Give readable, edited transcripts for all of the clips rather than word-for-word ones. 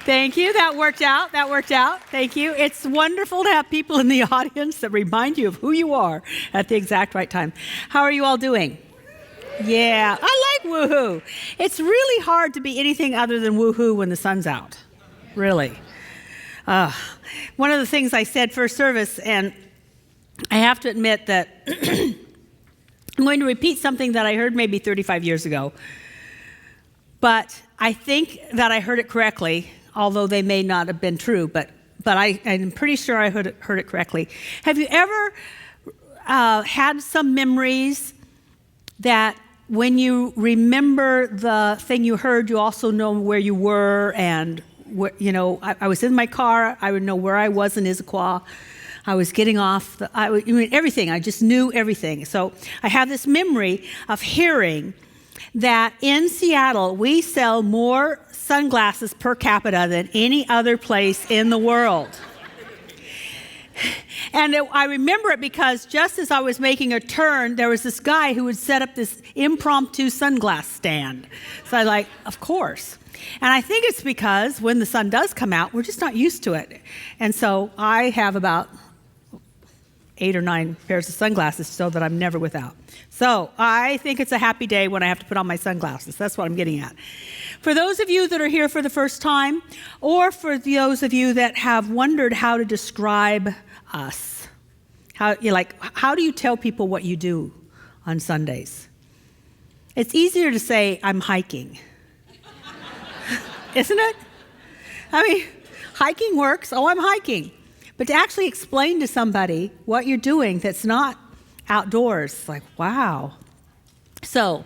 Thank you. That worked out. Thank you. It's wonderful to have people in the audience that remind you of who you are at the exact right time. How are you all doing? Yeah, I like woohoo. It's really hard to be anything other than woohoo when the sun's out. Really. One of the things I said first service, and I have to admit that I'm going to repeat something that I heard maybe 35 years ago, but I think that I heard it correctly, although they may not have been true, but I'm pretty sure I heard it correctly. Have you ever had some memories that when you remember the thing you heard, you also know where you were and where, I was in my car, I would know where I was in Issaquah. I was getting off, everything. I just knew everything. So I have this memory of hearing that in Seattle, we sell more sunglasses per capita than any other place in the world. And I remember it because just as I was making a turn, there was this guy who would set up this impromptu sunglass stand. So I like, of course. And I think it's because when the sun does come out, we're just not used to it. And so I have about 8 or 9 pairs of sunglasses so that I'm never without. So I think it's a happy day when I have to put on my sunglasses. That's what I'm getting at. For those of you that are here for the first time, or for those of you that have wondered how to describe us, how do you tell people what you do on Sundays? It's easier to say, I'm hiking. Isn't it? I mean, hiking works. Oh, I'm hiking. But to actually explain to somebody what you're doing that's not outdoors, like, wow. So,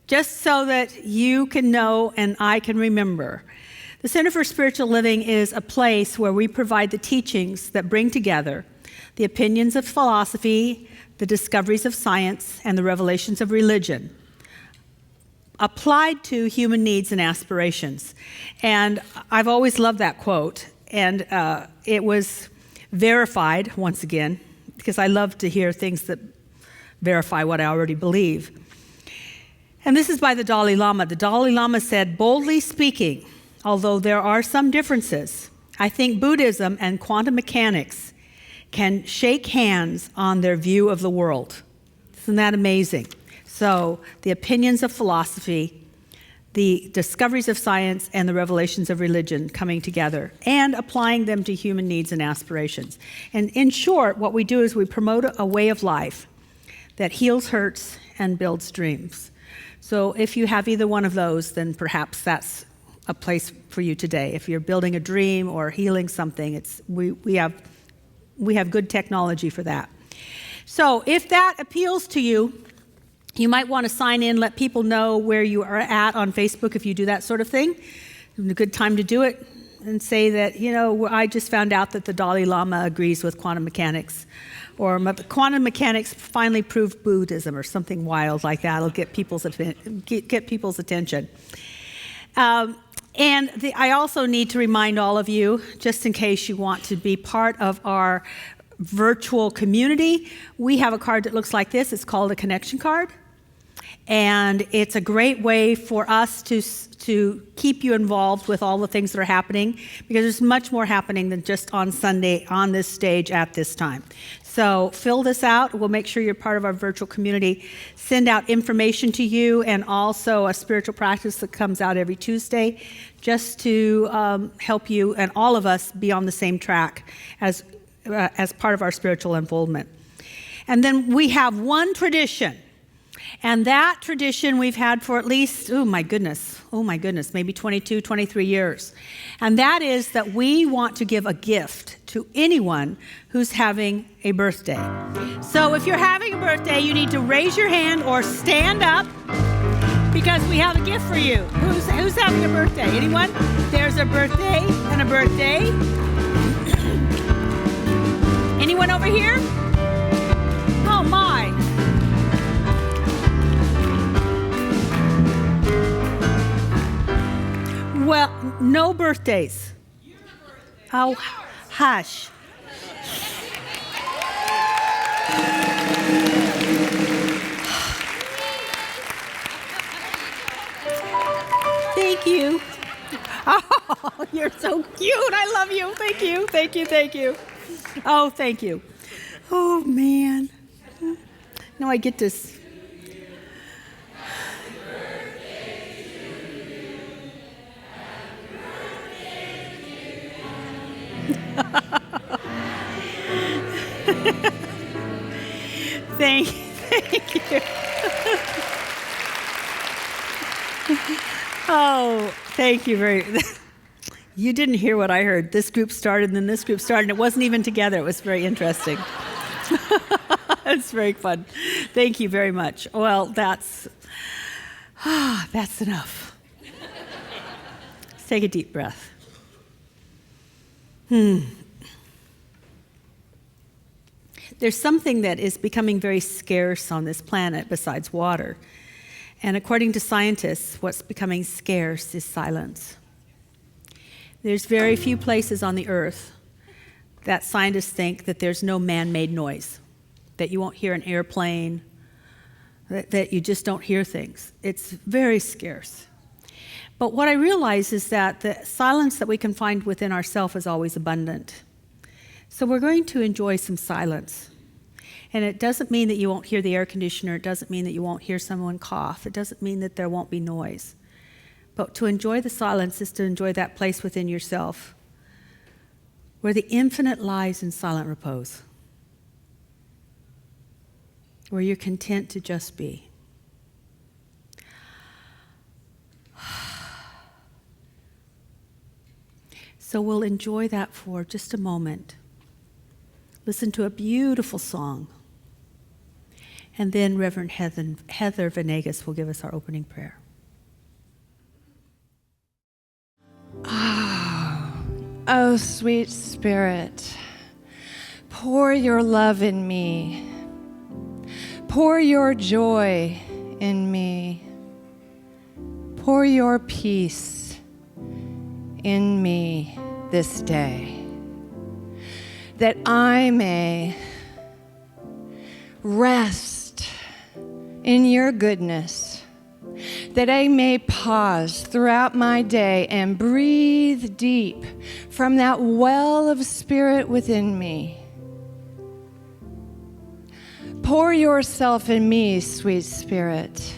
just so that you can know and I can remember, the Center for Spiritual Living is a place where we provide the teachings that bring together the opinions of philosophy, the discoveries of science, and the revelations of religion, applied to human needs and aspirations. And I've always loved that quote. And it was verified, once again, because I love to hear things that verify what I already believe. And this is by the Dalai Lama. The Dalai Lama said, boldly speaking, although there are some differences, I think Buddhism and quantum mechanics can shake hands on their view of the world. Isn't that amazing? So the opinions of philosophy, the discoveries of science, and the revelations of religion coming together and applying them to human needs and aspirations. And in short, what we do is we promote a way of life that heals hurts and builds dreams. So if you have either one of those, then perhaps that's a place for you today. If you're building a dream or healing something, we have good technology for that. So if that appeals to you, you might want to sign in, let people know where you are at on Facebook if you do that sort of thing. It's a good time to do it and say that, I just found out that the Dalai Lama agrees with quantum mechanics, or quantum mechanics finally proved Buddhism, or something wild like that. It'll get people's attention. I also need to remind all of you, just in case you want to be part of our virtual community, we have a card that looks like this. It's called a connection card. And it's a great way for us to keep you involved with all the things that are happening, because there's much more happening than just on Sunday on this stage at this time. So fill this out. We'll make sure you're part of our virtual community. Send out information to you, and also a spiritual practice that comes out every Tuesday, just to help you and all of us be on the same track as part of our spiritual unfoldment. And then we have one tradition. And that tradition we've had for at least, oh my goodness, maybe 22, 23 years. And that is that we want to give a gift to anyone who's having a birthday. So if you're having a birthday, you need to raise your hand or stand up, because we have a gift for you. Who's having a birthday? Anyone? There's a birthday and a birthday. Anyone over here? Oh my. Well, no birthdays. Oh, hush. Thank you. Oh, you're so cute. I love you. Thank you. Thank you. Thank you. Oh, thank you. Oh, man. Now I get this. Thank you. Oh, thank you very much. You didn't hear what I heard. This group started, and then this group started, and it wasn't even together. It was very interesting. It's very fun. Thank you very much. Well, that's enough. Let's take a deep breath. There's something that is becoming very scarce on this planet besides water. And according to scientists, what's becoming scarce is silence. There's very few places on the earth that scientists think that there's no man-made noise, that you won't hear an airplane, that you just don't hear things. It's very scarce. But what I realize is that the silence that we can find within ourselves is always abundant. So we're going to enjoy some silence. And it doesn't mean that you won't hear the air conditioner. It doesn't mean that you won't hear someone cough. It doesn't mean that there won't be noise. But to enjoy the silence is to enjoy that place within yourself where the infinite lies in silent repose, where you're content to just be. So we'll enjoy that for just a moment. Listen to a beautiful song. And then Reverend Heather Venegas will give us our opening prayer. Oh, sweet Spirit, pour your love in me. Pour your joy in me. Pour your peace in me this day, that I may rest in your goodness, that I may pause throughout my day and breathe deep from that well of spirit within me. Pour yourself in me, sweet Spirit.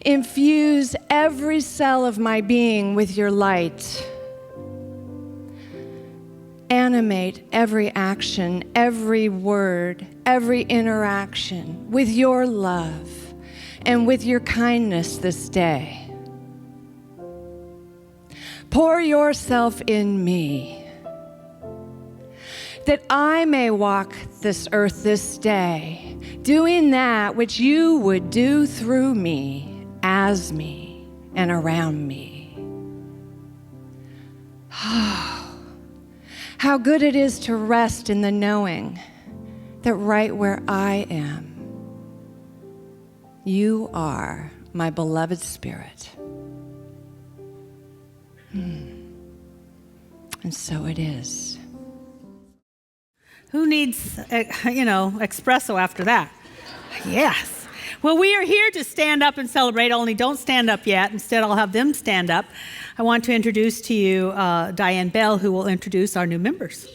Infuse every cell of my being with your light. Animate every action, every word, every interaction with your love and with your kindness this day. Pour yourself in me, that I may walk this earth this day, doing that which you would do through me, as me, and around me. How good it is to rest in the knowing that right where I am, you are my beloved Spirit. And so it is. Who needs, espresso after that? Yes. Well, we are here to stand up and celebrate, only don't stand up yet. Instead, I'll have them stand up. I want to introduce to you Diane Bell, who will introduce our new members.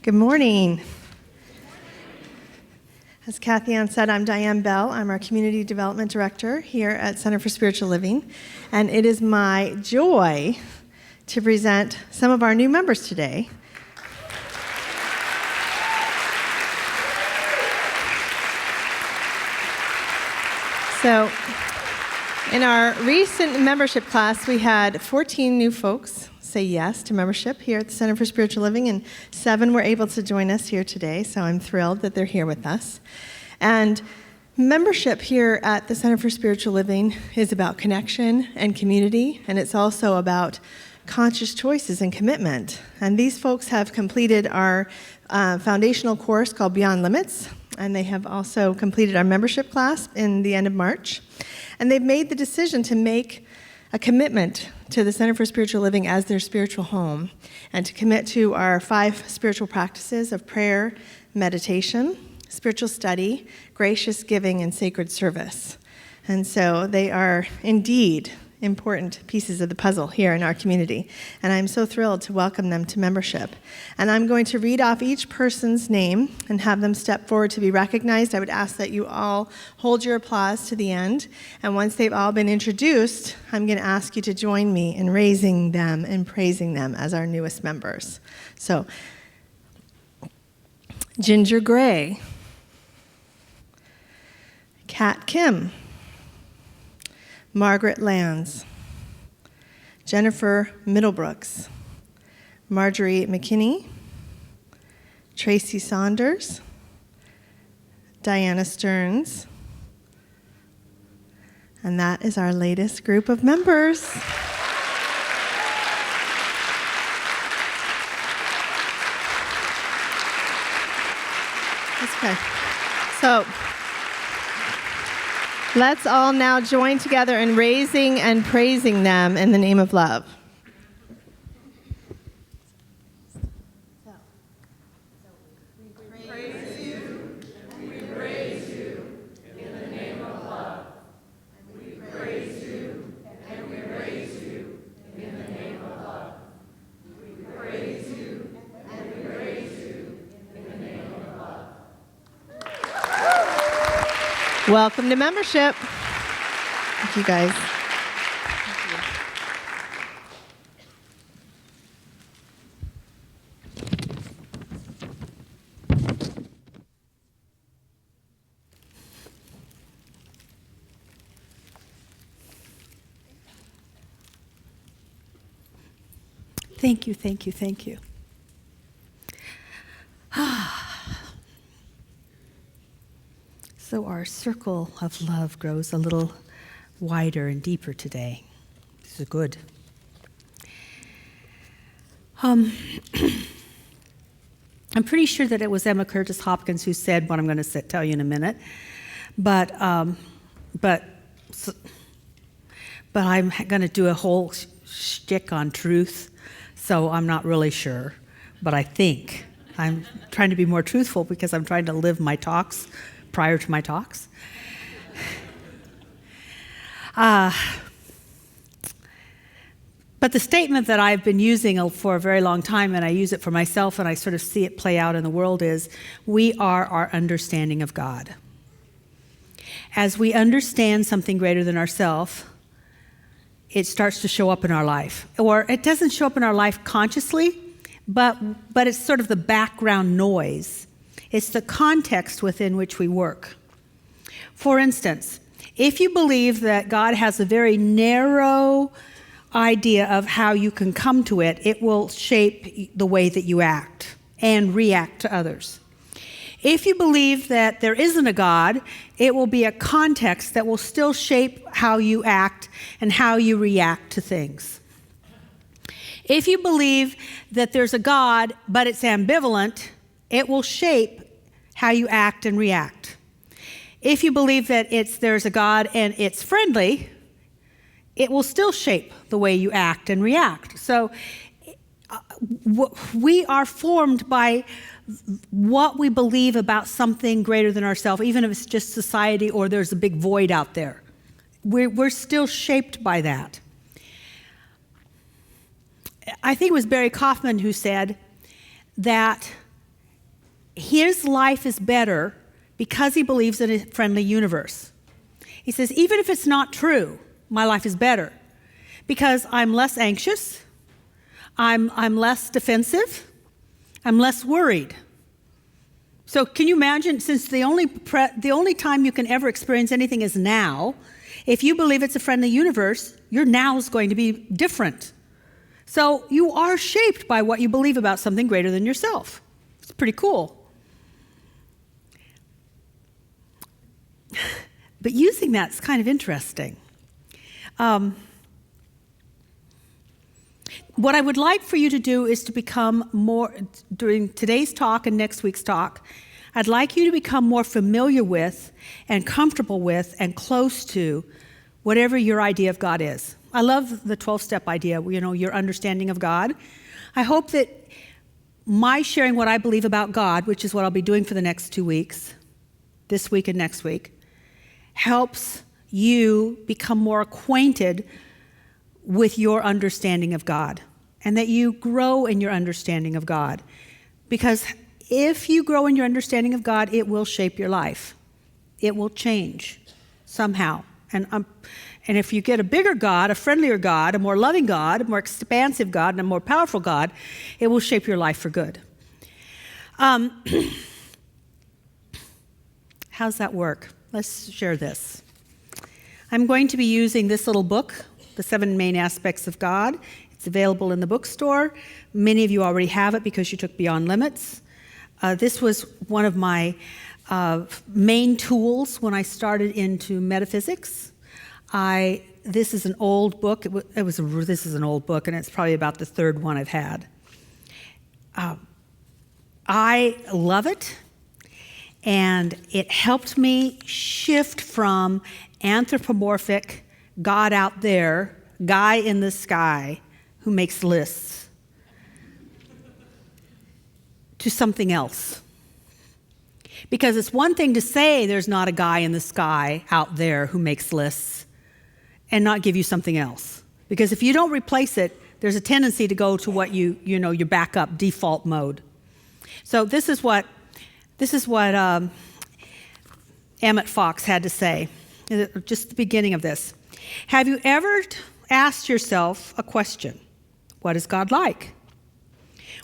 Good morning. As Kathianne said, I'm Diane Bell. I'm our Community Development Director here at Center for Spiritual Living, and it is my joy to present some of our new members today. So, in our recent membership class, we had 14 new folks say yes to membership here at the Center for Spiritual Living, and 7 were able to join us here today, so I'm thrilled that they're here with us. And membership here at the Center for Spiritual Living is about connection and community, and it's also about conscious choices and commitment. And these folks have completed our foundational course called Beyond Limits, and they have also completed our membership class in the end of March. And they've made the decision to make a commitment to the Center for Spiritual Living as their spiritual home, and to commit to our 5 spiritual practices of prayer, meditation, spiritual study, gracious giving, and sacred service. And so they are indeed important pieces of the puzzle here in our community. And I'm so thrilled to welcome them to membership. And I'm going to read off each person's name and have them step forward to be recognized. I would ask that you all hold your applause to the end. And once they've all been introduced, I'm going to ask you to join me in raising them and praising them as our newest members. So, Ginger Gray, Kat Kim, Margaret Lands, Jennifer Middlebrooks, Marjorie McKinney, Tracy Saunders, Diana Stearns, and that is our latest group of members. Okay. So, let's all now join together in raising and praising them in the name of love. Welcome to membership. Thank you, guys. Thank you, thank you, thank you. So our circle of love grows a little wider and deeper today. This is good. I'm pretty sure that it was Emma Curtis Hopkins who said what I'm going to tell you in a minute, but I'm going to do a whole shtick on truth, so I'm not really sure, but I think I'm trying to be more truthful because I'm trying to live my talks prior to my talks. But the statement that I've been using for a very long time, and I use it for myself, and I sort of see it play out in the world, is we are our understanding of God. As we understand something greater than ourselves, it starts to show up in our life. Or it doesn't show up in our life consciously, but it's sort of the background noise. It's the context within which we work. For instance, if you believe that God has a very narrow idea of how you can come to it, it will shape the way that you act and react to others. If you believe that there isn't a God, it will be a context that will still shape how you act and how you react to things. If you believe that there's a God, but it's ambivalent, it will shape how you act and react. If you believe that there's a God and it's friendly, it will still shape the way you act and react. So we are formed by what we believe about something greater than ourselves, even if it's just society or there's a big void out there. We're still shaped by that. I think it was Barry Kaufman who said that his life is better because he believes in a friendly universe. He says, even if it's not true, my life is better because I'm less anxious, I'm less defensive, I'm less worried. So can you imagine, since the only time you can ever experience anything is now, if you believe it's a friendly universe, your now is going to be different. So you are shaped by what you believe about something greater than yourself. It's pretty cool. But using that's kind of interesting. What I would like for you to do is to become more, during today's talk and next week's talk, I'd like you to become more familiar with and comfortable with and close to whatever your idea of God is. I love the 12-step idea, your understanding of God. I hope that my sharing what I believe about God, which is what I'll be doing for the next 2 weeks, this week and next week, helps you become more acquainted with your understanding of God, and that you grow in your understanding of God. Because if you grow in your understanding of God, it will shape your life. It will change somehow. And if you get a bigger God, a friendlier God, a more loving God, a more expansive God, and a more powerful God, it will shape your life for good. How's that work? Let's share this. I'm going to be using this little book, The 7 Main Aspects of God. It's available in the bookstore. Many of you already have it because you took Beyond Limits. This was one of my main tools when I started into metaphysics. This is an old book. This is an old book, and it's probably about the third one I've had. I love it, and it helped me shift from anthropomorphic God out there, guy in the sky who makes lists, to something else. Because it's one thing to say there's not a guy in the sky out there who makes lists and not give you something else. Because if you don't replace it, there's a tendency to go to what your backup default mode. So this is what Emmett Fox had to say, just the beginning of this. Have you ever asked yourself a question? What is God like?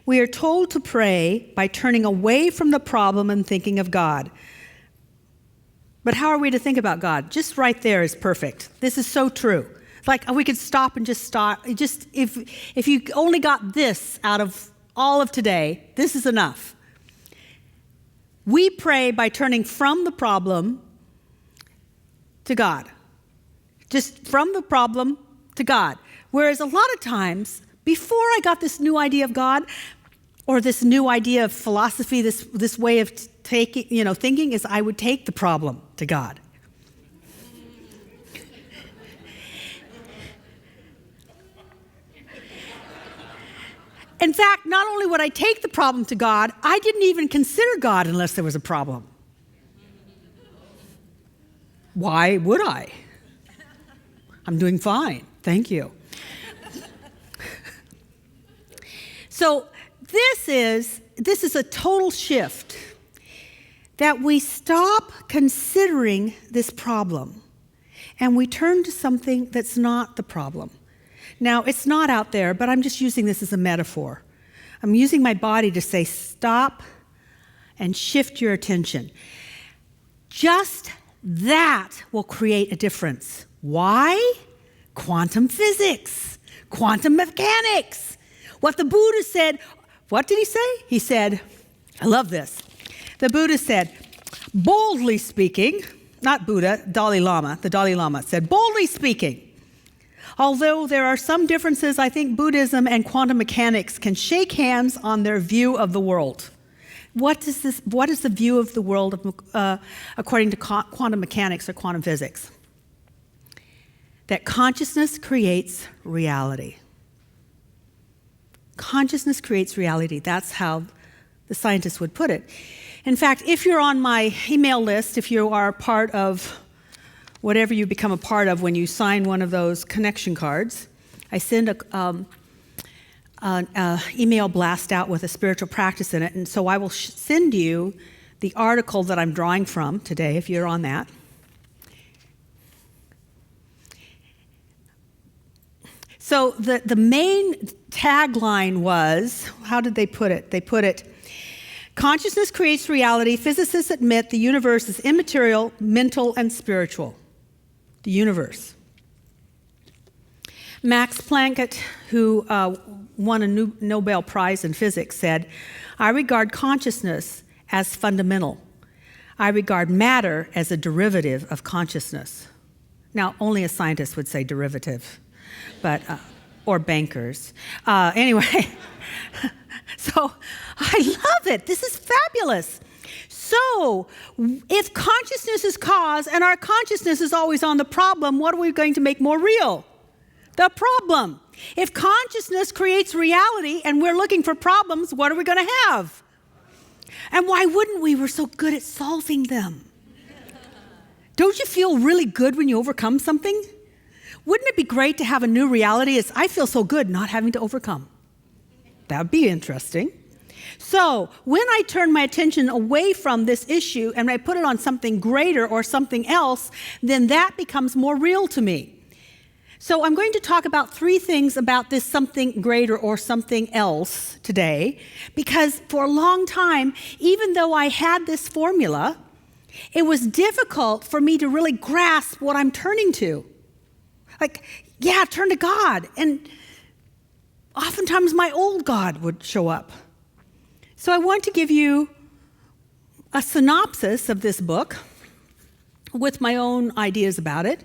We are told to pray by turning away from the problem and thinking of God. But how are we to think about God? Just right there is perfect. This is so true. Like we could stop and just start. Just if you only got this out of all of today, this is enough. We pray by turning from the problem to God. Just from the problem to God. Whereas a lot of times, before I got this new idea of God, or this new idea of philosophy, this way of thinking, is I would take the problem to God. In fact, not only would I take the problem to God, I didn't even consider God unless there was a problem. Why would I? I'm doing fine. Thank you. So this is a total shift, that we stop considering this problem and we turn to something that's not the problem. Now, it's not out there, but I'm just using this as a metaphor. I'm using my body to say stop and shift your attention. Just that will create a difference. Why? Quantum physics, quantum mechanics. What the Buddha said, what did he say? He said, I love this. The Buddha said, boldly speaking, not Buddha, the Dalai Lama said, boldly speaking, although there are some differences, I think Buddhism and quantum mechanics can shake hands on their view of the world. What is the view of the world according to quantum mechanics or quantum physics? That consciousness creates reality. Consciousness creates reality. That's how the scientists would put it. In fact, if you're on my email list, if you are part of whatever you become a part of when you sign one of those connection cards, I send an email blast out with a spiritual practice in it. And so I will send you the article that I'm drawing from today, if you're on that. So the main tagline was, how did they put it? They put it, consciousness creates reality. Physicists admit the universe is immaterial, mental, and spiritual. The universe. Max Planck, who won a Nobel Prize in physics, said, I regard consciousness as fundamental. I regard matter as a derivative of consciousness. Now, only a scientist would say derivative, but or bankers. Anyway, so I love it. This is fabulous. So, if consciousness is cause and our consciousness is always on the problem, what are we going to make more real? The problem. If consciousness creates reality and we're looking for problems, what are we going to have? And why wouldn't we? We're so good at solving them. Don't you feel really good when you overcome something? Wouldn't it be great to have a new reality as I feel so good not having to overcome? That would be interesting. So when I turn my attention away from this issue and I put it on something greater or something else, then that becomes more real to me. So I'm going to talk about 3 things about this something greater or something else today, because for a long time, even though I had this formula, it was difficult for me to really grasp what I'm turning to. Like, yeah, turn to God. And oftentimes my old God would show up. So I want to give you a synopsis of this book with my own ideas about it,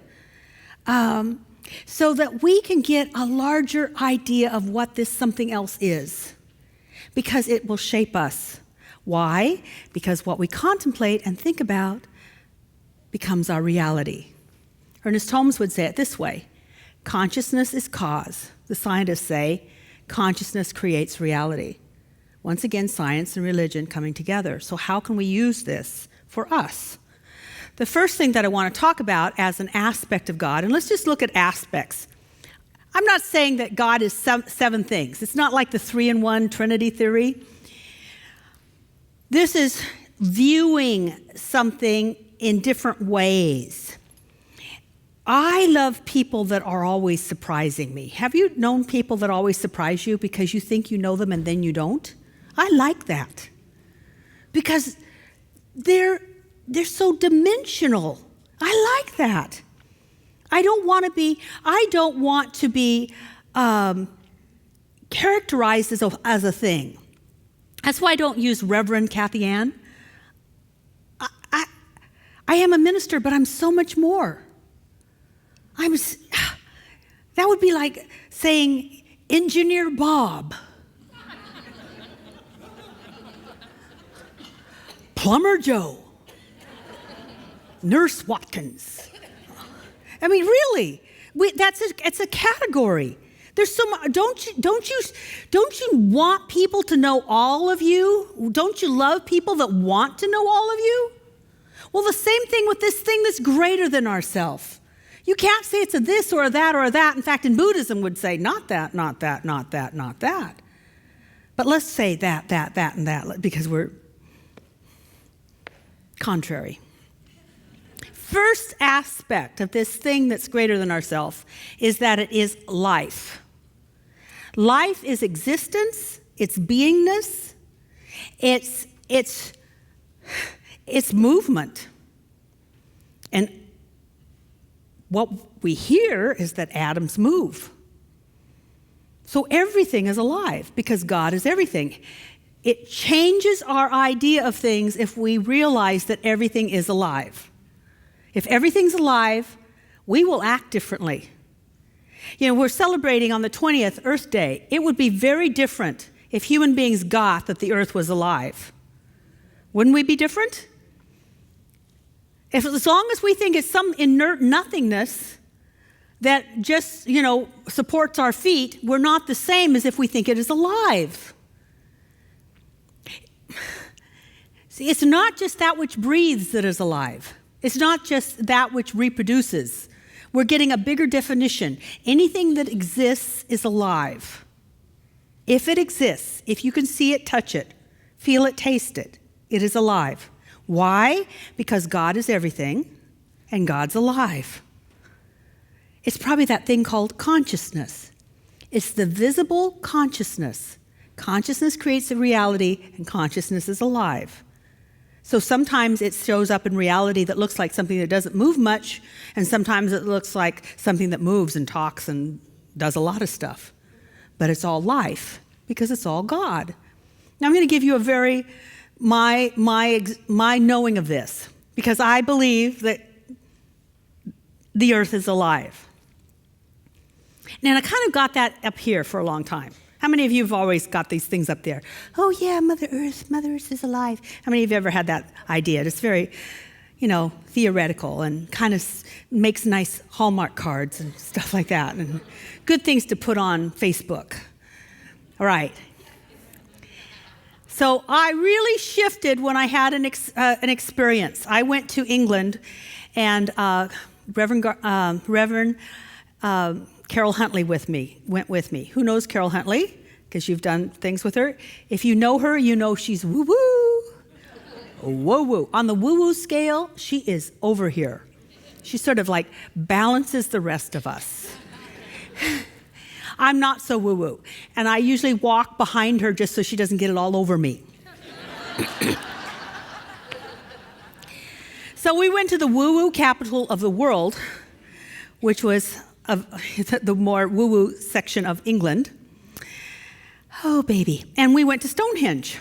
so that we can get a larger idea of what this something else is, because it will shape us. Why? Because what we contemplate and think about becomes our reality. Ernest Holmes would say it this way: consciousness is cause. The scientists say consciousness creates reality. Once again, science and religion coming together. So how can we use this for us? The first thing that I want to talk about as an aspect of God, and let's just look at aspects. I'm not saying that God is 7 things. It's not like the 3-in-1 Trinity theory. This is viewing something in different ways. I love people that are always surprising me. Have you known people that always surprise you because you think you know them and then you don't? I like that, because they're so dimensional. I like that. I don't want to be characterized as a thing. That's why I don't use Reverend Kathianne. I am a minister, but I'm so much more. That would be like saying Engineer Bob, Plumber Joe, Nurse Watkins. I mean, really, it's a category. There's so much. Don't you want people to know all of you? Don't you love people that want to know all of you? Well, the same thing with this thing that's greater than ourselves. You can't say it's a this or a that or a that. In fact, in Buddhism would say not that, not that, not that, not that. But let's say that, and that, because we're contrary. First aspect of this thing that's greater than ourselves is that it is life. Life is existence, it's beingness, it's movement. And what we hear is that atoms move. So everything is alive because God is everything. It changes our idea of things if we realize that everything is alive. If everything's alive, we will act differently. You know, we're celebrating on the 20th Earth Day. It would be very different if human beings got that the earth was alive. Wouldn't we be different? As long as we think it's some inert nothingness that just, supports our feet, we're not the same as if we think it is alive. See, it's not just that which breathes that is alive. It's not just that which reproduces. We're getting a bigger definition. Anything that exists is alive. If it exists, if you can see it, touch it, feel it, taste it, it is alive. Why? Because God is everything and God's alive. It's probably that thing called consciousness. It's the visible consciousness. Consciousness creates a reality and consciousness is alive. So sometimes it shows up in reality that looks like something that doesn't move much, and sometimes it looks like something that moves and talks and does a lot of stuff. But it's all life because it's all God. Now I'm going to give you my knowing of this, because I believe that the earth is alive. And I kind of got that up here for a long time. How many of you have always got these things up there? Oh yeah, Mother Earth is alive. How many of you ever had that idea? It's very, theoretical and kind of makes nice Hallmark cards and stuff like that, and good things to put on Facebook. All right. So I really shifted when I had an experience. I went to England, and Reverend Carol Huntley went with me. Who knows Carol Huntley? Because you've done things with her. If you know her, you know she's woo-woo. Woo-woo. On the woo-woo scale, she is over here. She sort of like balances the rest of us. I'm not so woo-woo. And I usually walk behind her just so she doesn't get it all over me. So we went to the woo-woo capital of the world, which was the more woo-woo section of England. Oh, baby. And we went to Stonehenge,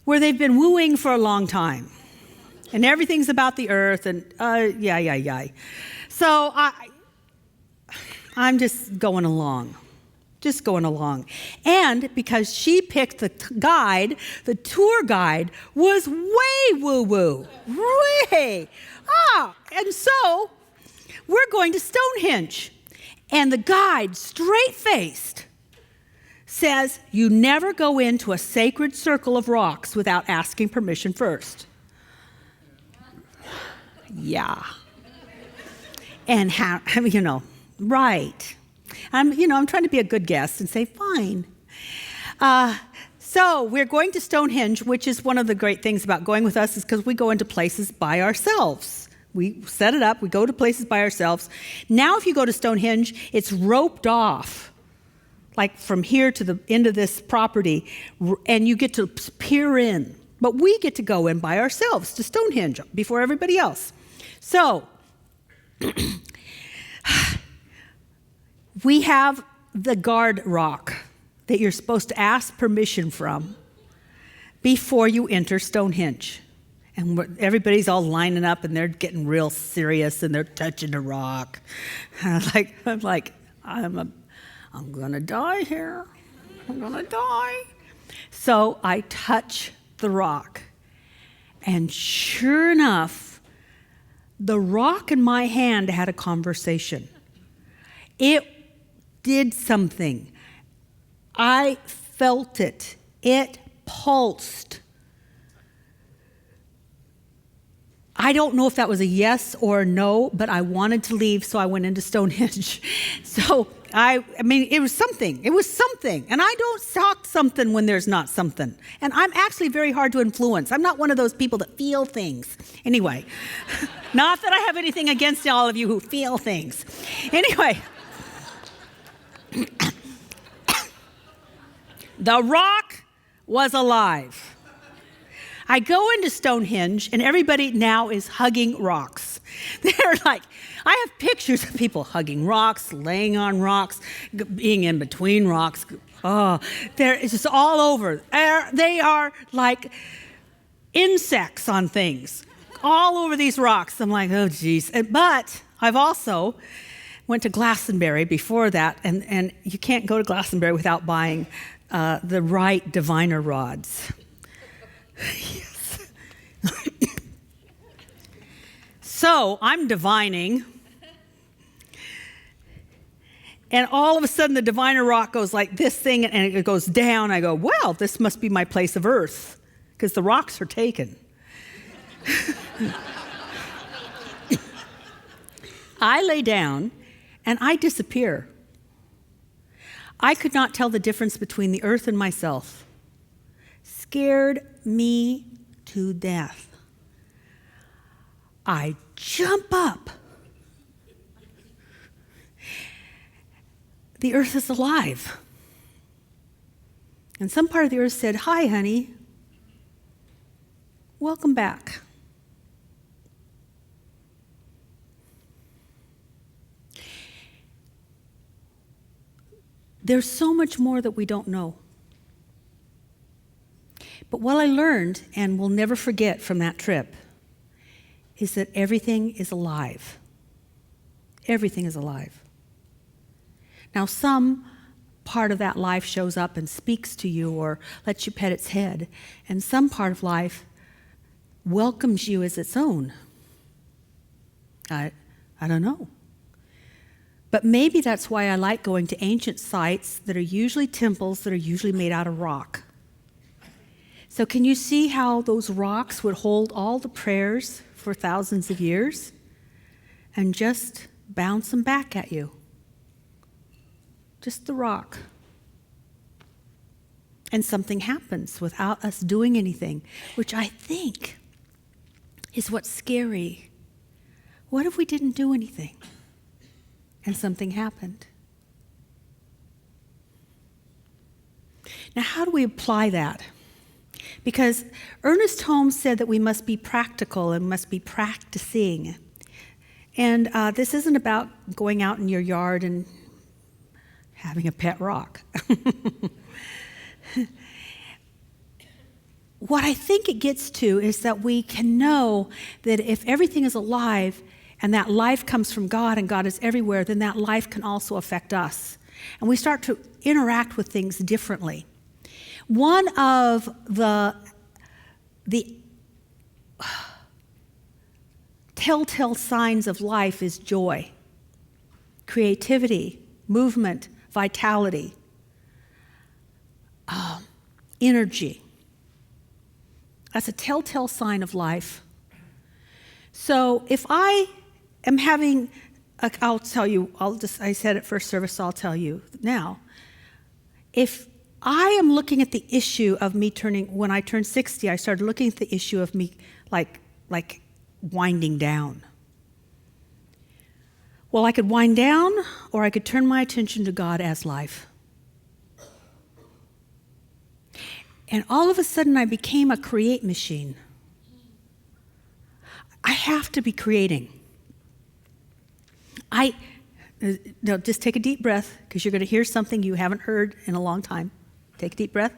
where they've been wooing for a long time. And everything's about the earth, and So I'm just going along. And because she picked the guide, the tour guide was way woo-woo. Way. And so we're going to Stonehenge. And the guide, straight-faced, says, you never go into a sacred circle of rocks without asking permission first. Yeah. And how, right. I'm trying to be a good guest and say, fine. So we're going to Stonehenge, which is one of the great things about going with us is because we go into places by ourselves. We set it up, we go to places by ourselves. Now if you go to Stonehenge, it's roped off, like from here to the end of this property, and you get to peer in. But we get to go in by ourselves to Stonehenge before everybody else. So we have the guard rock that you're supposed to ask permission from before you enter Stonehenge. And everybody's all lining up, and they're getting real serious, and they're touching the rock. I'm like, I'm gonna die here. I'm gonna die. So I touch the rock, and sure enough, the rock in my hand had a conversation. It did something. I felt it. It pulsed. I don't know if that was a yes or a no, but I wanted to leave, so I went into Stonehenge. So it was something. It was something. And I don't talk something when there's not something. And I'm actually very hard to influence. I'm not one of those people that feel things. Anyway, not that I have anything against all of you who feel things. Anyway, the rock was alive. I go into Stonehenge, and everybody now is hugging rocks. They're like, I have pictures of people hugging rocks, laying on rocks, being in between rocks. Oh, it's just all over. They are like insects on things, all over these rocks. I'm like, oh, geez. But I've also went to Glastonbury before that, and you can't go to Glastonbury without buying the right diviner rods. Yes. So I'm divining, and all of a sudden the diviner rock goes like this thing, and it goes down. I go, well, this must be my place of earth, because the rocks are taken. I lay down, and I disappear. I could not tell the difference between the earth and myself. Scared me to death. I jump up. The earth is alive. And some part of the earth said, hi, honey. Welcome back. There's so much more that we don't know. But what I learned, and will never forget from that trip, is that everything is alive. Everything is alive. Now, some part of that life shows up and speaks to you or lets you pet its head, and some part of life welcomes you as its own. I don't know. But maybe that's why I like going to ancient sites that are usually temples that are usually made out of rock. So can you see how those rocks would hold all the prayers for thousands of years and just bounce them back at you? Just the rock. And something happens without us doing anything, which I think is what's scary. What if we didn't do anything and something happened? Now, how do we apply that? Because Ernest Holmes said that we must be practical and must be practicing. And this isn't about going out in your yard and having a pet rock. What I think it gets to is that we can know that if everything is alive and that life comes from God and God is everywhere, then that life can also affect us. And we start to interact with things differently. One of the telltale signs of life is joy, creativity, movement, vitality, energy. That's a telltale sign of life. So if I am having, I'll tell you, I said it first service, so I'll tell you now. If I am looking at the issue of me when I turned 60, I started looking at the issue of me like winding down. Well, I could wind down, or I could turn my attention to God as life. And all of a sudden, I became a create machine. I have to be creating. No, just take a deep breath, because you're going to hear something you haven't heard in a long time. Take a deep breath.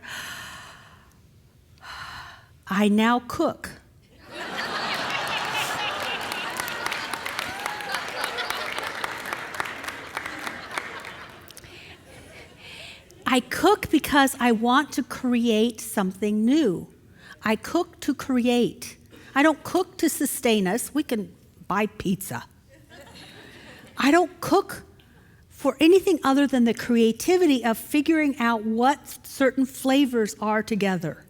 I now cook. I cook because I want to create something new. I cook to create. I don't cook to sustain us. We can buy pizza. I don't cook for anything other than the creativity of figuring out what certain flavors are together.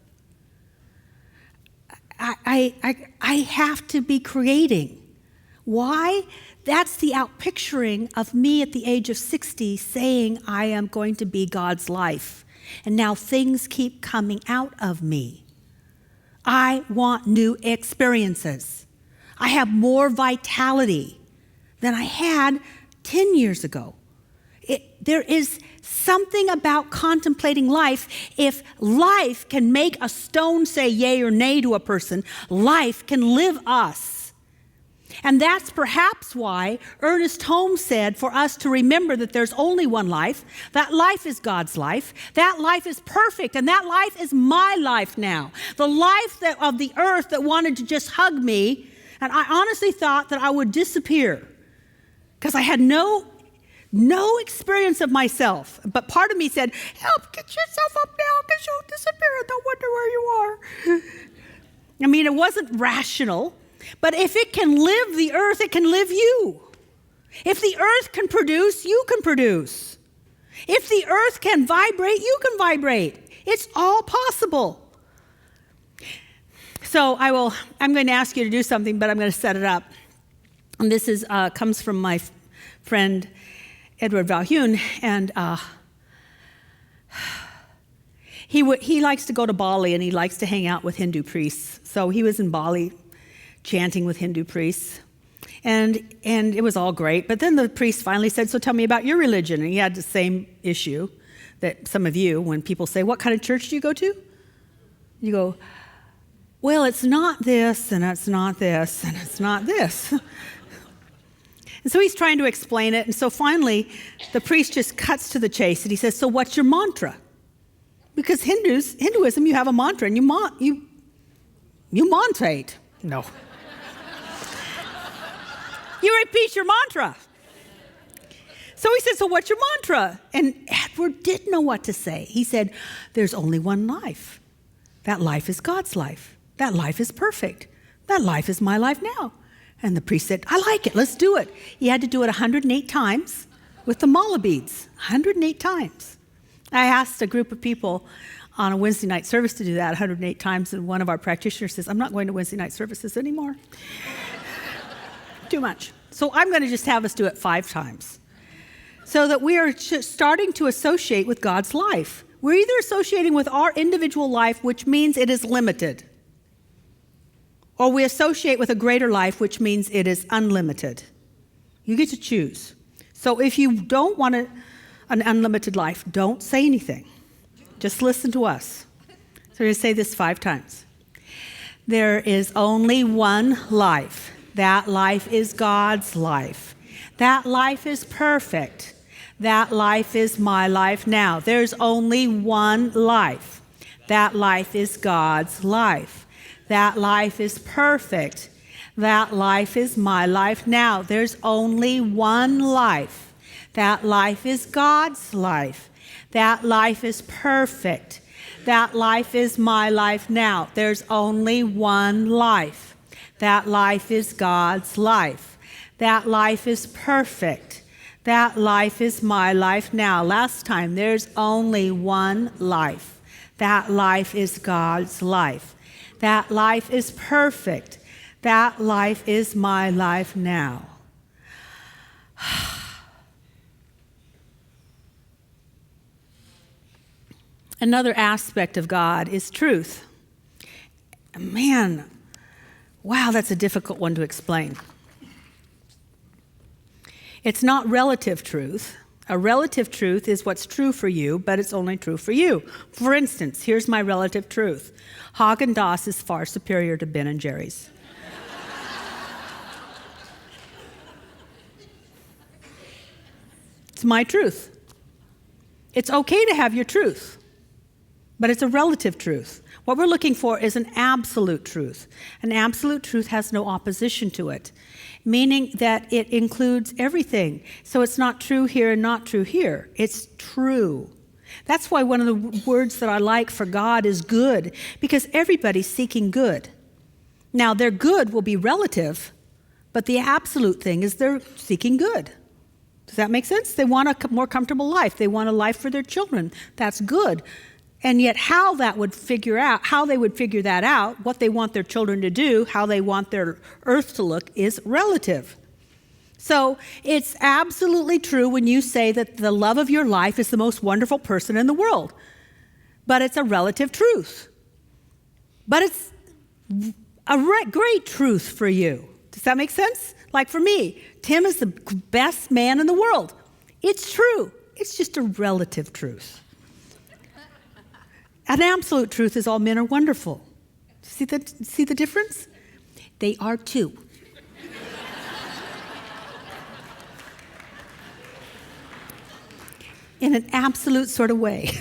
I have to be creating. Why? That's the outpicturing of me at the age of 60 saying I am going to be God's life. And now things keep coming out of me. I want new experiences. I have more vitality than I had 10 years ago. There is something about contemplating life. If life can make a stone say yay or nay to a person, life can live us. And that's perhaps why Ernest Holmes said for us to remember that there's only one life. That life is God's life. That life is perfect, and that life is my life now. The life of the earth that wanted to just hug me, and I honestly thought that I would disappear because I had no experience of myself. But part of me said, help, get yourself up now because you'll disappear and they'll wonder where you are. I mean, it wasn't rational. But if it can live the earth, it can live you. If the earth can produce, you can produce. If the earth can vibrate, you can vibrate. It's all possible. So I'm going to ask you to do something, but I'm going to set it up. And this comes from my friend Edward Valhune, and he likes to go to Bali, and he likes to hang out with Hindu priests. So he was in Bali chanting with Hindu priests. And it was all great. But then the priest finally said, so tell me about your religion. And he had the same issue that some of you, when people say, what kind of church do you go to? You go, well, it's not this, and it's not this, and it's not this. And so he's trying to explain it. And so finally, the priest just cuts to the chase. And he says, so what's your mantra? Because Hinduism, you have a mantra, and you mantrate. No. You repeat your mantra. So he said, so what's your mantra? And Edward didn't know what to say. He said, there's only one life. That life is God's life. That life is perfect. That life is my life now. And the priest said, I like it. Let's do it. He had to do it 108 times with the mala beads. 108 times. I asked a group of people on a Wednesday night service to do that 108 times, and one of our practitioners says, I'm not going to Wednesday night services anymore. Too much. So I'm going to just have us do it 5 times. So that we are starting to associate with God's life. We're either associating with our individual life, which means it is limited, or we associate with a greater life, which means it is unlimited. You get to choose. So if you don't want an unlimited life, don't say anything. Just listen to us. So we're going to say this 5 times. There is only one life. That life is God's life. That life is perfect. That life is my life now. There's only one life. That life is God's life. That life is perfect. That life is my life now. There's only one life. That life is God's life. That life is perfect. That life is my life now. There's only one life. That life is God's life. That life is perfect. That life is my life now. Last time, there's only one life. That life is God's life. That life is perfect. That life is my life now. Another aspect of God is truth. Man, wow, that's a difficult one to explain. It's not relative truth. A relative truth is what's true for you, but it's only true for you. For instance, here's my relative truth. Haagen-Dazs is far superior to Ben & Jerry's. It's my truth. It's okay to have your truth, but it's a relative truth. What we're looking for is an absolute truth. An absolute truth has no opposition to it, meaning that it includes everything. So it's not true here and not true here. It's true. That's why one of the words that I like for God is good, because everybody's seeking good. Now, their good will be relative, but the absolute thing is they're seeking good. Does that make sense? They want a more comfortable life. They want a life for their children. That's good. And yet how they would figure that out, what they want their children to do, how they want their earth to look is relative. So it's absolutely true when you say that the love of your life is the most wonderful person in the world. But it's a relative truth. But it's a great truth for you. Does that make sense? Like for me, Tim is the best man in the world. It's true. It's just a relative truth. An absolute truth is all men are wonderful. See the difference? They are too. In an absolute sort of way.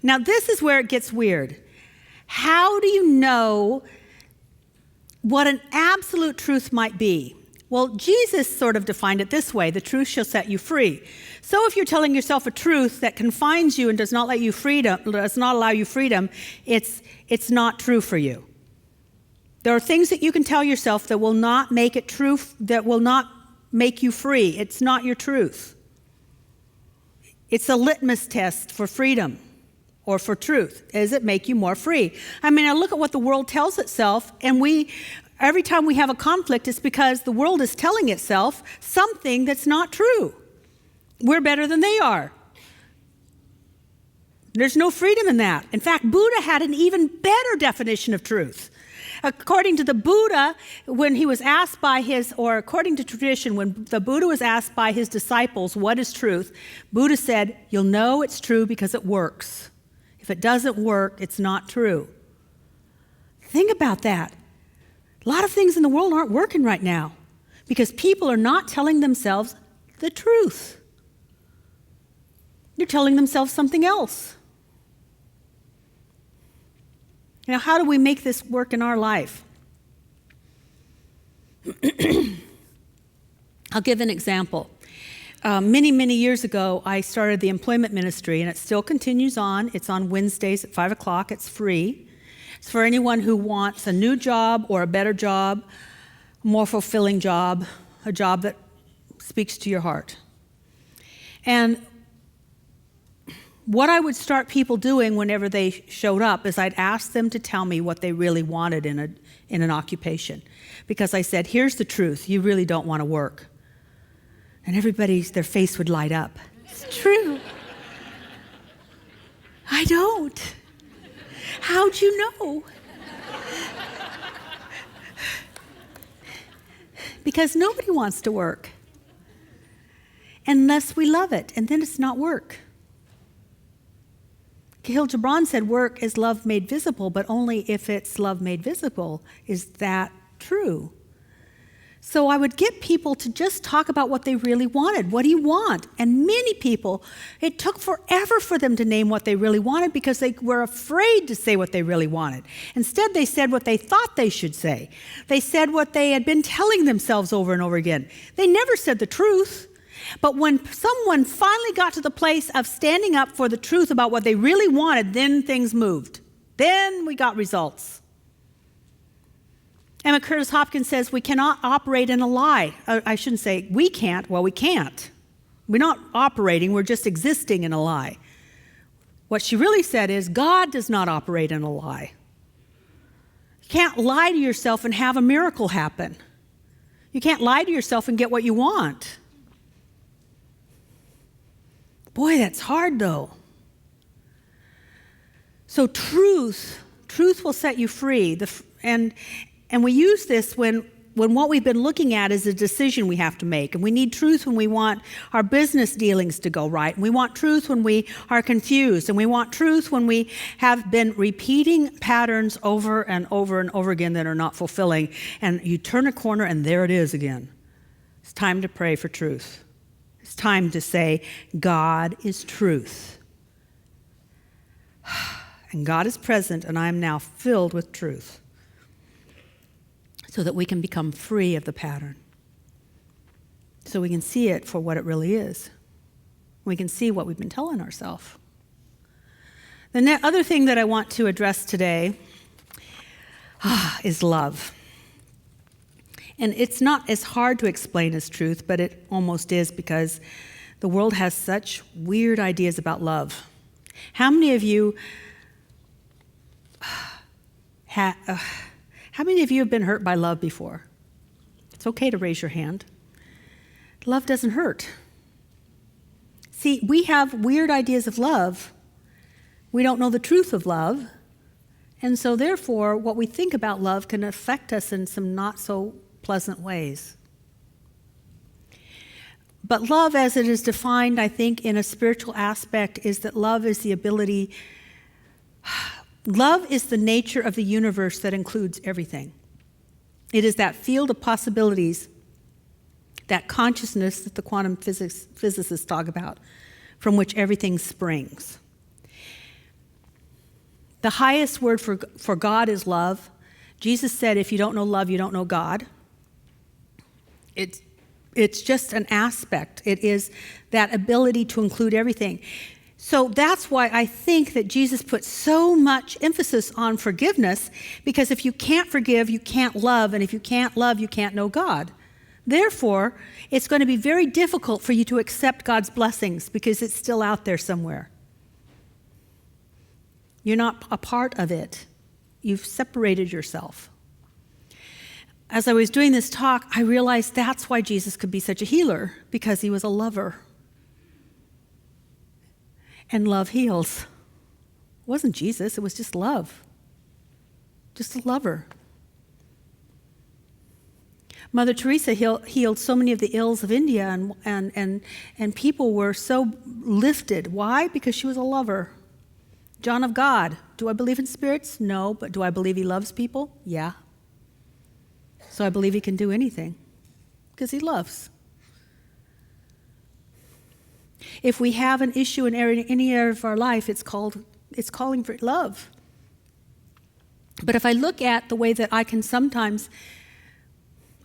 Now, this is where it gets weird. How do you know what an absolute truth might be? Well, Jesus sort of defined it this way: the truth shall set you free. So if you're telling yourself a truth that confines you and does not allow you freedom, it's not true for you. There are things that you can tell yourself that will not make it true, that will not make you free. It's not your truth. It's a litmus test for freedom or for truth. Does it make you more free? I mean, I look at what the world tells itself, and every time we have a conflict, it's because the world is telling itself something that's not true. We're better than they are. There's no freedom in that. In fact, Buddha had an even better definition of truth. According to the Buddha, when he was asked according to tradition, when the Buddha was asked by his disciples, what is truth? Buddha said, you'll know it's true because it works. If it doesn't work, it's not true. Think about that. A lot of things in the world aren't working right now because people are not telling themselves the truth. They're telling themselves something else. Now, how do we make this work in our life? I'll give an example. Many, many years ago, I started the employment ministry, and it still continues on. It's on Wednesdays at 5 o'clock. It's free. It's for anyone who wants a new job or a better job, a more fulfilling job, a job that speaks to your heart. And what I would start people doing whenever they showed up is I'd ask them to tell me what they really wanted in an occupation. Because I said, here's the truth, you really don't want to work. And their face would light up. It's true. I don't. How'd you know? Because nobody wants to work unless we love it, and then it's not work. Kahlil Gibran said work is love made visible, but only if it's love made visible. Is that true? So I would get people to just talk about what they really wanted. What do you want? And many people, it took forever for them to name what they really wanted because they were afraid to say what they really wanted. Instead, they said what they thought they should say. They said what they had been telling themselves over and over again. They never said the truth. But when someone finally got to the place of standing up for the truth about what they really wanted, then things moved. Then we got results. Emma Curtis Hopkins says we cannot operate in a lie. I shouldn't say we can't. Well, we can't. We're not operating. We're just existing in a lie. What she really said is God does not operate in a lie. You can't lie to yourself and have a miracle happen. You can't lie to yourself and get what you want. Boy, that's hard, though. So truth will set you free. And we use this when what we've been looking at is a decision we have to make. And we need truth when we want our business dealings to go right. And we want truth when we are confused. And we want truth when we have been repeating patterns over and over and over again that are not fulfilling. And you turn a corner and there it is again. It's time to pray for truth. It's time to say, God is truth. And God is present, and I am now filled with truth. So that we can become free of the pattern. So we can see it for what it really is. We can see what we've been telling ourselves. The other thing that I want to address today is love. And it's not as hard to explain as truth, but it almost is because the world has such weird ideas about love. How many of you How many of you have been hurt by love before? It's okay to raise your hand. Love doesn't hurt. See, we have weird ideas of love. We don't know the truth of love. And so therefore, what we think about love can affect us in some not so pleasant ways. But love, as it is defined, I think, in a spiritual aspect, is that love is the ability. Love is the nature of the universe that includes everything. It is that field of possibilities, that consciousness that the quantum physicists talk about, from which everything springs. The highest word for God is love. Jesus said, if you don't know love, you don't know God. It's just an aspect. It is that ability to include everything. So that's why I think that Jesus put so much emphasis on forgiveness, because if you can't forgive, you can't love, and if you can't love, you can't know God. Therefore, it's going to be very difficult for you to accept God's blessings because it's still out there somewhere. You're not a part of it. You've separated yourself. As I was doing this talk, I realized that's why Jesus could be such a healer, because he was a lover. And love heals. It wasn't Jesus, it was just love. Just a lover. Mother Teresa healed so many of the ills of India, and people were so lifted. Why? Because she was a lover. John of God. Do I believe in spirits? No, but do I believe he loves people? Yeah. So I believe he can do anything because he loves. If we have an issue in any area of our life, it's calling for love. But if I look at the way that I can sometimes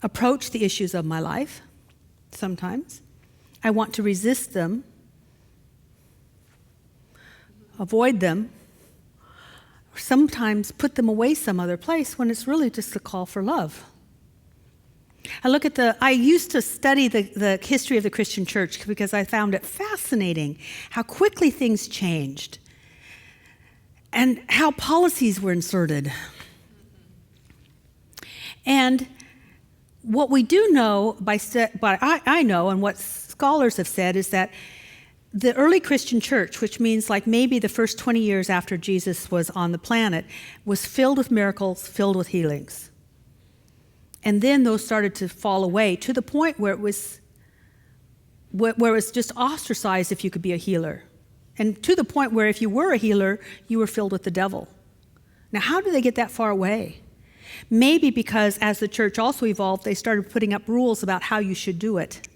approach the issues of my life, sometimes I want to resist them, avoid them, or sometimes put them away some other place when it's really just a call for love. I used to study the history of the Christian church because I found it fascinating how quickly things changed and how policies were inserted. And what we do know, I know, and what scholars have said, is that the early Christian church, which means like maybe the first 20 years after Jesus was on the planet, was filled with miracles, filled with healings. And then those started to fall away to the point where it was just ostracized if you could be a healer. And to the point where if you were a healer, you were filled with the devil. Now, how did they get that far away? Maybe because as the church also evolved, they started putting up rules about how you should do it.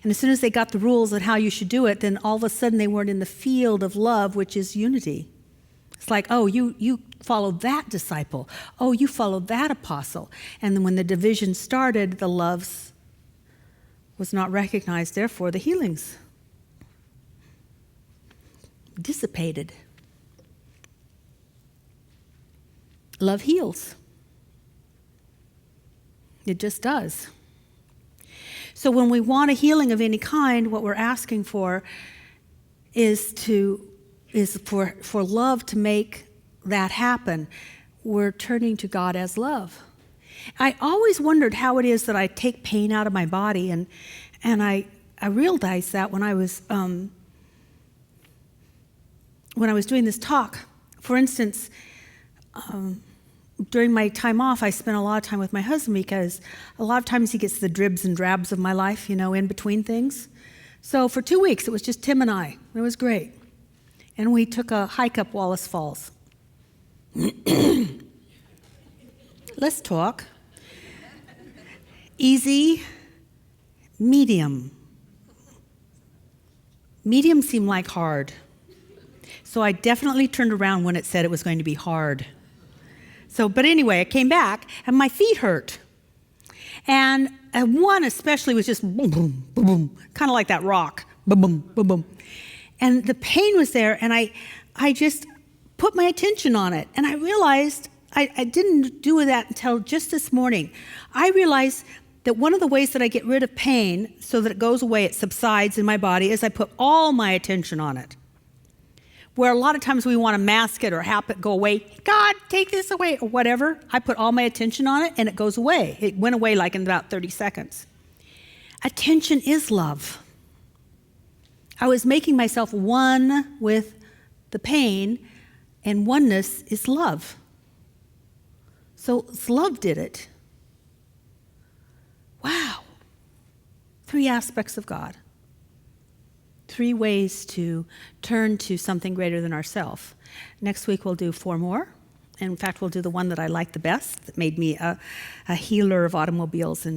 And as soon as they got the rules on how you should do it, then all of a sudden they weren't in the field of love, which is unity. It's like, oh, you follow that disciple. Oh, you follow that apostle. And then when the division started, the loves was not recognized, therefore the healings dissipated. Love heals. It just does. So when we want a healing of any kind, what we're asking for is for love to make that happen. We're turning to God as love. I always wondered how it is that I take pain out of my body, and I realized that when I was doing this talk. For instance, during my time off, I spent a lot of time with my husband because a lot of times he gets the dribs and drabs of my life, in between things. So for 2 weeks, it was just Tim and I. It was great. And we took a hike up Wallace Falls. Let's talk. Easy, medium. Medium seemed like hard. So I definitely turned around when it said it was going to be hard. But anyway, I came back, and my feet hurt. And one especially was just boom, boom, boom, boom, kind of like that rock, boom, boom, boom, boom. And the pain was there, and I just put my attention on it. And I realized I didn't do that until just this morning. I realized that one of the ways that I get rid of pain so that it goes away, it subsides in my body, is I put all my attention on it. Where a lot of times we want to mask it or have it go away. God, take this away, or whatever. I put all my attention on it, and it goes away. It went away like in about 30 seconds. Attention is love. I was making myself one with the pain, and oneness is love. So love did it. Wow. 3 aspects of God. 3 ways to turn to something greater than ourselves. Next week we'll do 4 more. In fact, we'll do the one that I like the best, that made me a healer of automobiles and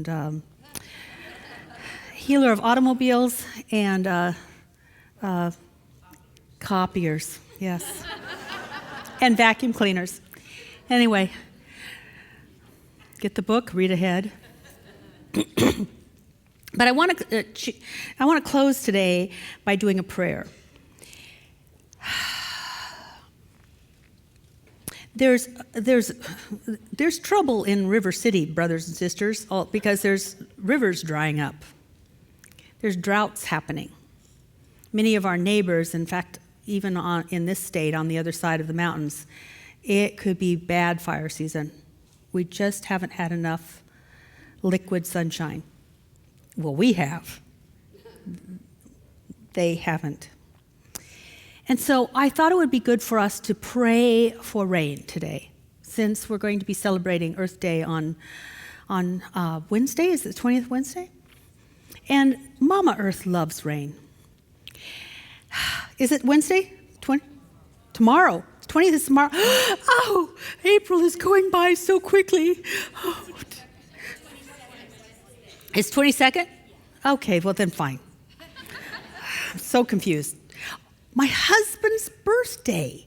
copiers, yes, and vacuum cleaners. Anyway, get the book, read ahead. But I want to close today by doing a prayer. There's trouble in River City, brothers and sisters, because there's rivers drying up. There's droughts happening. Many of our neighbors, in fact, even in this state on the other side of the mountains, it could be bad fire season. We just haven't had enough liquid sunshine. Well, we have. They haven't. And so I thought it would be good for us to pray for rain today, since we're going to be celebrating Earth Day on Wednesday. Is it 20th Wednesday? And Mama Earth loves rain. Is it Wednesday? Tomorrow. 20th is tomorrow. Oh, April is going by so quickly. Oh. It's 22nd? Okay, well then fine. I'm so confused. My husband's birthday.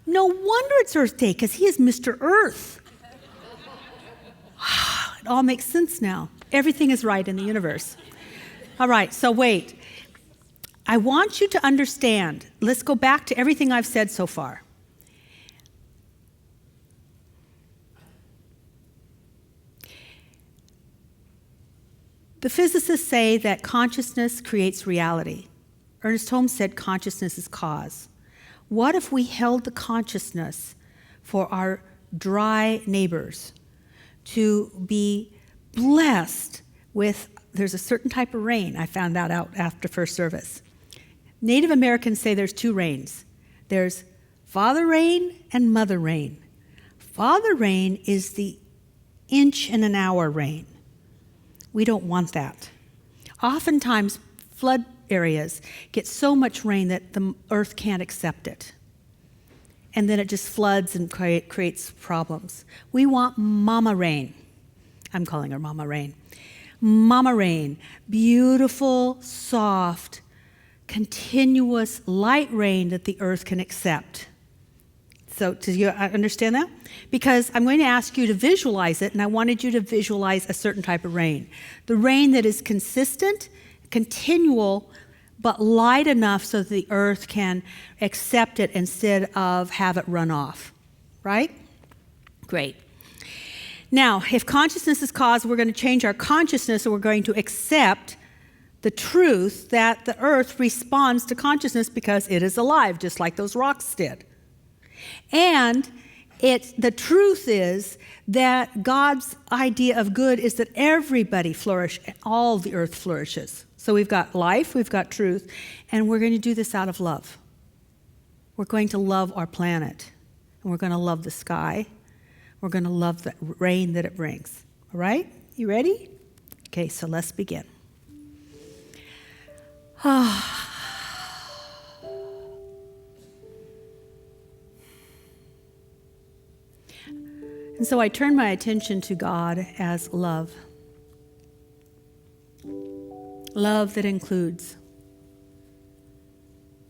No wonder it's Earth Day, because he is Mr. Earth. It all makes sense now. Everything is right in the universe. All right, so wait. I want you to understand. Let's go back to everything I've said so far. The physicists say that consciousness creates reality. Ernest Holmes said consciousness is cause. What if we held the consciousness for our dry neighbors to be blessed with, there's a certain type of rain I found out after first service. Native Americans say there's two rains. There's Father Rain and Mother Rain. Father Rain is the inch in an hour rain. We don't want that. Oftentimes, flood areas get so much rain that the earth can't accept it. And then it just floods and creates problems. We want Mama Rain. I'm calling her Mama Rain. Mama Rain, beautiful, soft, continuous light rain that the earth can accept. So do you understand that? Because I'm going to ask you to visualize it, and I wanted you to visualize a certain type of rain. The rain that is consistent, continual, but light enough so that the earth can accept it instead of have it run off. Right? Great. Now, if consciousness is cause, we're going to change our consciousness, and we're going to accept the truth that the earth responds to consciousness because it is alive, just like those rocks did. And the truth is that God's idea of good is that everybody flourish and all the earth flourishes. So we've got life, we've got truth, and we're going to do this out of love. We're going to love our planet, and we're going to love the sky. We're going to love the rain that it brings. All right? You ready? Okay, so let's begin. And so I turn my attention to God as love. Love that includes.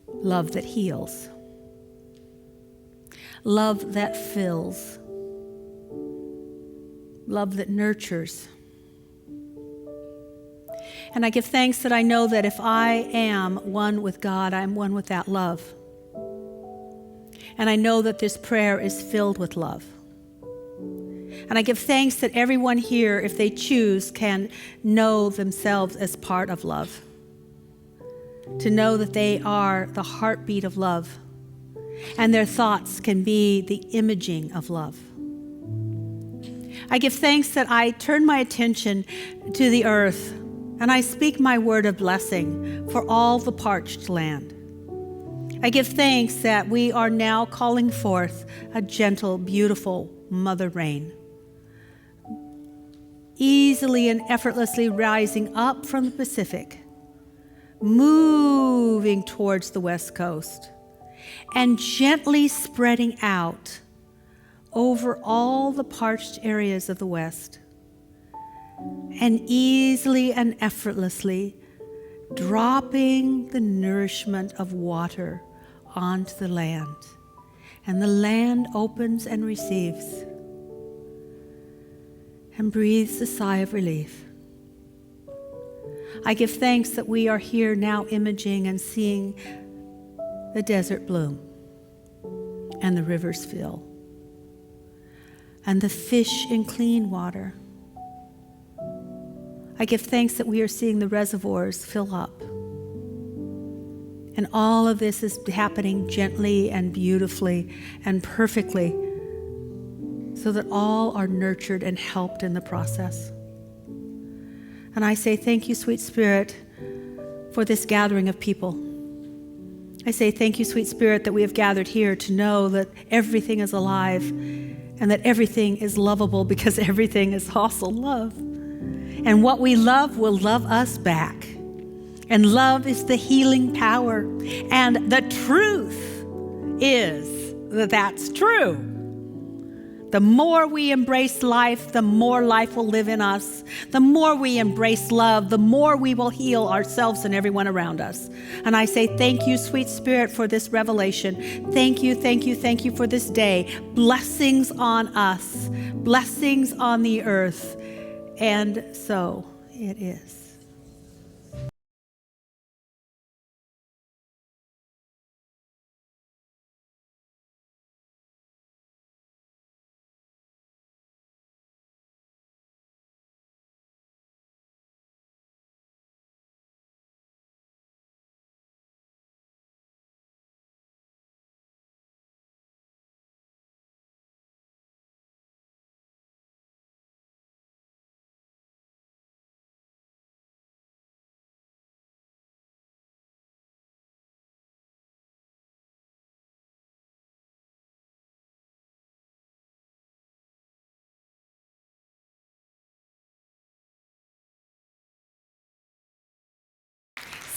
Love that heals. Love that fills. Love that nurtures. And I give thanks that I know that if I am one with God, I'm one with that love. And I know that this prayer is filled with love. And I give thanks that everyone here, if they choose, can know themselves as part of love. To know that they are the heartbeat of love. And their thoughts can be the imaging of love. I give thanks that I turn my attention to the earth, and I speak my word of blessing for all the parched land. I give thanks that we are now calling forth a gentle, beautiful Mother Rain, easily and effortlessly rising up from the Pacific, moving towards the West Coast, and gently spreading out over all the parched areas of the West, and easily and effortlessly dropping the nourishment of water onto the land. And the land opens and receives and breathes a sigh of relief. I give thanks that we are here now imaging and seeing the desert bloom and the rivers fill and the fish in clean water. I give thanks that we are seeing the reservoirs fill up. And all of this is happening gently and beautifully and perfectly so that all are nurtured and helped in the process. And I say thank you, sweet Spirit, for this gathering of people. I say thank you, sweet Spirit, that we have gathered here to know that everything is alive and that everything is lovable because everything is also love. And what we love will love us back. And love is the healing power. And the truth is that that's true. The more we embrace life, the more life will live in us. The more we embrace love, the more we will heal ourselves and everyone around us. And I say thank you, sweet Spirit, for this revelation. Thank you, thank you, thank you for this day. Blessings on us. Blessings on the earth. And so it is.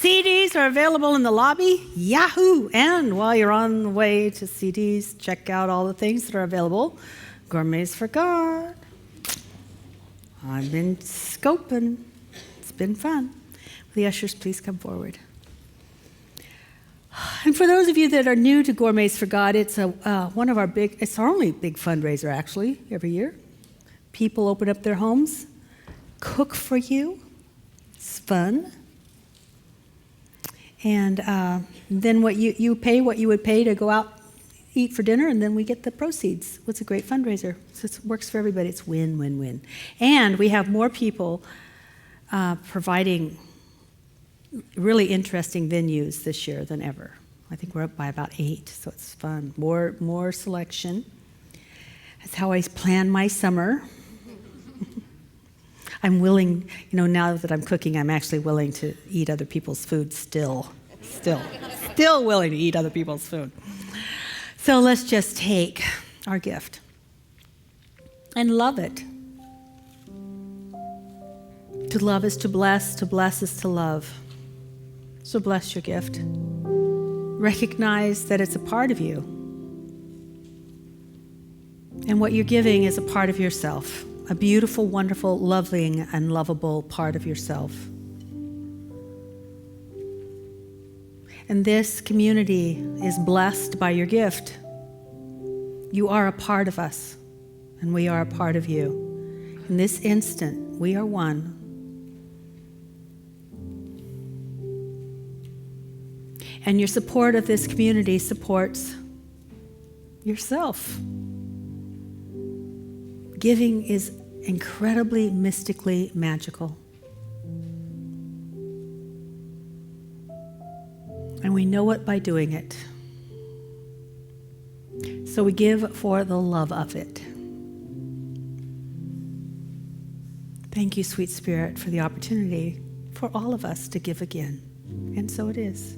CDs are available in the lobby. Yahoo! And while you're on the way to CDs, check out all the things that are available. Gourmets for God. I've been scoping. It's been fun. The ushers, please come forward. And for those of you that are new to Gourmets for God, it's it's our only big fundraiser actually every year. People open up their homes, cook for you. It's fun. And then what you pay what you would pay to go out eat for dinner, and then we get the proceeds. It's a great fundraiser. So it works for everybody. It's win, win, win. And we have more people providing really interesting venues this year than ever. I think we're up by about 8, so it's fun. More selection. That's how I plan my summer. I'm willing, now that I'm cooking, I'm actually willing to eat other people's food still willing to eat other people's food. So let's just take our gift and love it. To love is to bless is to love. So bless your gift. Recognize that it's a part of you. And what you're giving is a part of yourself, a beautiful, wonderful, loving, and lovable part of yourself. And this community is blessed by your gift. You are a part of us, and we are a part of you. In this instant, we are one. And your support of this community supports yourself. Giving is incredibly, mystically magical. And we know it by doing it. So we give for the love of it. Thank you, sweet Spirit, for the opportunity for all of us to give again. And so it is.